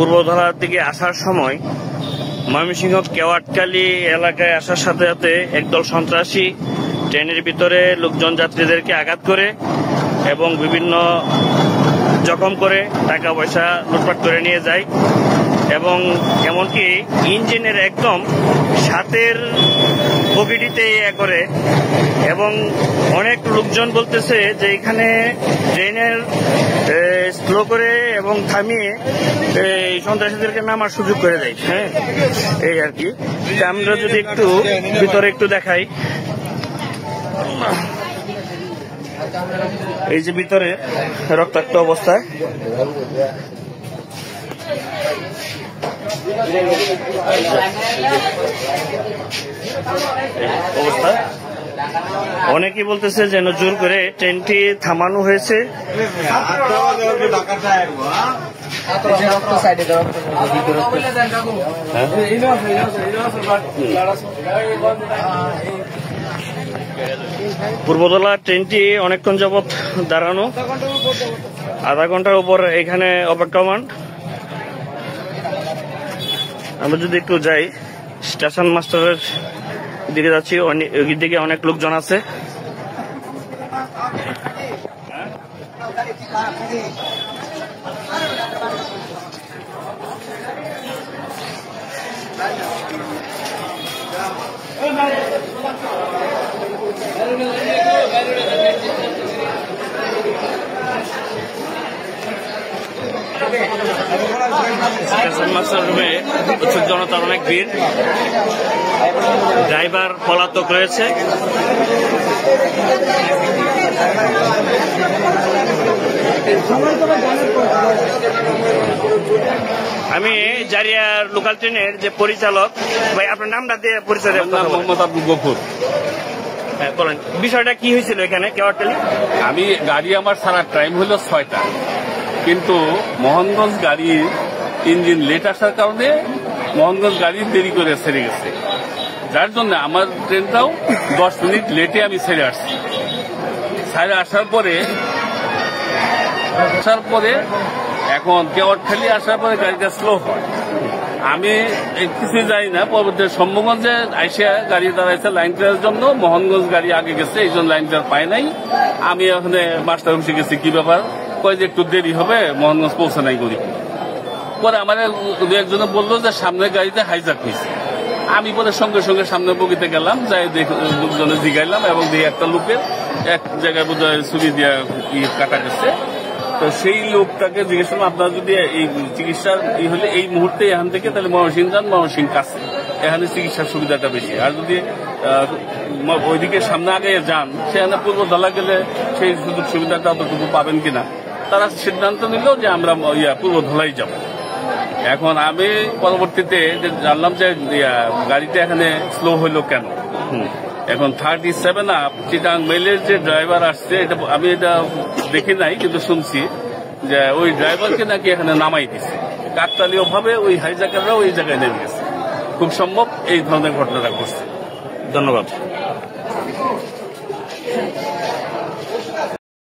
পূর্বধলার দিকে আসার সময় ময়মনসিংহ কেওয়াটকালী এলাকায় আসার সাথে সাথে একদল সন্ত্রাসী ট্রেনের ভিতরে লোকজন যাত্রীদেরকে আঘাত করে এবং বিভিন্ন জখম করে টাকা পয়সা লুটপাট করে নিয়ে যায় এবং এমনকি ইঞ্জিনের একদম সাথের বগিটিতে করে এবং অনেক লোকজন বলতেছে যে এখানে ট্রেনের স্লো করে এবং থামিয়ে এই সন্ত্রাসীদেরকে নামার সুযোগ করে দেয়। হ্যাঁ, এই আর কি। আমরা যদি একটু ভিতরে একটু দেখাই, এই যে ভিতরে রক্তাক্ত অবস্থায় অবস্থা। অনেকেই বলতেছে যেন জোর করে ট্রেনটি থামানো হয়েছে। পূর্বধলা ট্রেনটি অনেকক্ষণ যাবৎ দাঁড়ানো, আধা ঘন্টার উপর এখানে অপেক্ষমান। আমরা যদি একটু যাই, স্টেশন মাস্টারের দিকে যাচ্ছি, ওই দিকে অনেক লোকজন আছে। স্টেশন মাস্টার রুমে প্রচুর জনতার অনেক ভিড়, ড্রাইভার পলাতক রয়েছে। আমি জারিয়ার লোকাল ট্রেনের যে পরিচালক ভাই, আপনার নামটা দিয়ে পরিচয় দেন। মোহাম্মদ আব্দুল গফুর। হ্যাঁ, বলেন বিষয়টা কি হয়েছিল এখানে কেওয়াটকালী? আমি গাড়ি আমার ছাড়ার টাইম হলো 6টা, কিন্তু মোহনগঞ্জ গাড়ির ইঞ্জিন লেট আসার কারণে মোহনগঞ্জ গাড়ি দেরি করে ছেড়ে গেছে, যার জন্য আমার ট্রেনটাও 10 মিনিট লেটে আমি ছেড়ে আসছি। ছেড়ে আসার পরে এখন কেওয়াটখালী আসার পরে গাড়িটা স্লো হয়। আমি কিছু জানি না, পরবর্তী সম্ভবগঞ্জে আইসা গাড়ি দাঁড়াইছে লাইন ট্রেনের জন্য, মোহনগঞ্জ গাড়ি আগে গেছে, এই জন্য লাইন ট্রেন পায় নাই। আমি ওখানে মাস্টার অফিসে গেছি, কি ব্যাপার, কয় যে একটু দেরি হবে, মোহনগঞ্জ পৌঁছে নাই করি। পরে আমার একজনে বললো যে সামনের গাড়িতে হাইজাক হয়েছে। আমি পরে সঙ্গে সঙ্গে সামনের বগিতে গেলাম, যাই লোকজনে জিগাইলাম এবং দিয়ে একটা লোকের এক জায়গায় বোধ হয় ছুরি দিয়ে কাটা গেছে। তো সেই লোকটাকে জিজ্ঞেস করলাম, আপনার যদি এই চিকিৎসার হলে এই মুহূর্তে এখান থেকে তাহলে ময়মনসিংহ যান, ময়মনসিংহ কাছে, এখানে চিকিৎসার সুবিধাটা বেশি। আর যদি ওইদিকে সামনে আগে যান, সেখানে পূর্বধলা গেলে সেই সুযোগ সুবিধাটা অতটুকু পাবেন কিনা। তারা সিদ্ধান্ত নিল যে আমরা পূর্বধলাই যাব। এখন আমি পরবর্তীতে জানলাম যে গাড়িটা এখানে স্লো হইলো কেন। এখন 37 আপ চিটাং মেলের যে ড্রাইভার আসছে, আমি এটা দেখি নাই, কিন্তু শুনছি যে ওই ড্রাইভারকে নাকি এখানে নামাই দিছে। কাকতালীয় ভাবে ওই হাইজাকাররাও ওই জায়গায় নেমে গেছে। খুব সম্ভব এই ধরনের ঘটনাটা ঘটছে। ধন্যবাদ।